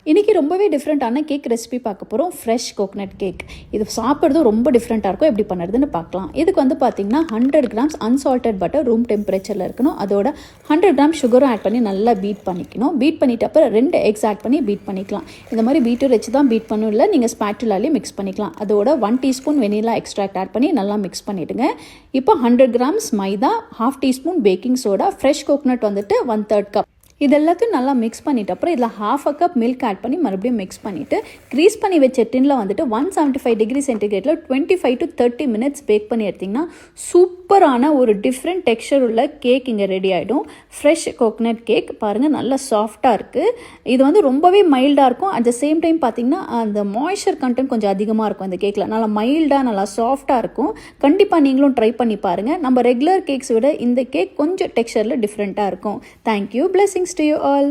இன்றைக்கி ரொம்பவே டிஃப்ரெண்ட்டான கேக் ரெசிபி பார்க்க போகிறோம். Fresh coconut cake. இது சாப்பிட்றதும் ரொம்ப டிஃப்ரெண்ட்டாக இருக்கும். எப்படி பண்ணுறதுன்னு பார்க்கலாம். இதுக்கு வந்து பார்த்திங்கன்னா 100 கிராம்ஸ் அன்சால்டட் பட்டர் ரூம் டெம்பரேச்சரில் இருக்கணும். அதோட 100 கிராம் சுகரும் ஆட் பண்ணி நல்லா பீட் பண்ணிக்கணும். பீட் பண்ணிவிட்டு அப்புறம் 2 எக்ஸ் ஆட் பண்ணி பீட் பண்ணிக்கலாம். இந்த மாதிரி பீட்டர் வச்சு தான் பீட் பண்ணணும், இல்லை நீங்கள் ஸ்பேட்டுலாலே மிக்ஸ் பண்ணிக்கலாம். அதோட 1 டீஸ்பூன் வெனிலா எக்ஸ்ட்ராக்ட் ஆட் பண்ணி நல்லா மிக்ஸ் பண்ணிவிடுங்க. இப்போ 100 கிராம்ஸ் மைதா, 1/2 teaspoon baking soda, fresh coconut வந்துட்டு 1/3 கப், இது எல்லாத்தையும் நல்லா மிக்ஸ் பண்ணிவிட்டு அப்புறம் இதில் 1/2 கப் மில்க் ஆட் பண்ணி மறுபடியும் மிக்ஸ் பண்ணிவிட்டு க்ரீஸ் பண்ணி வச்ச டின்னில் வந்துட்டு 175 டிகிரி சென்டிகிரேட்டில் 25 to 30 மினிட்ஸ் பேக் பண்ணி எடுத்திங்கன்னா சூப்பரான ஒரு டிஃப்ரெண்ட் டெக்ஸ்சர் உள்ள கேக் இங்கே ரெடி ஆகிடும். ஃப்ரெஷ் கோகனட் கேக் பாருங்கள், நல்லா சாஃப்டாக இருக்குது. இது வந்து ரொம்பவே மைல்டாக இருக்கும். அட் த சேம் டைம் பார்த்திங்கன்னா அந்த மாய்ஸ்சர் கண்டென்ட் கொஞ்சம் அதிகமாக இருக்கும் இந்த கேக்கில். நல்லா மைல்டாக நல்லா சாஃப்டாக இருக்கும். கண்டிப்பாக நீங்களும் ட்ரை பண்ணி பாருங்கள். நம்ம ரெகுலர் கேக்ஸ் விட இந்த கேக் கொஞ்சம் டெக்ஸ்சரில் டிஃப்ரெண்ட்டாக இருக்கும். Thank you. Blessings to you all.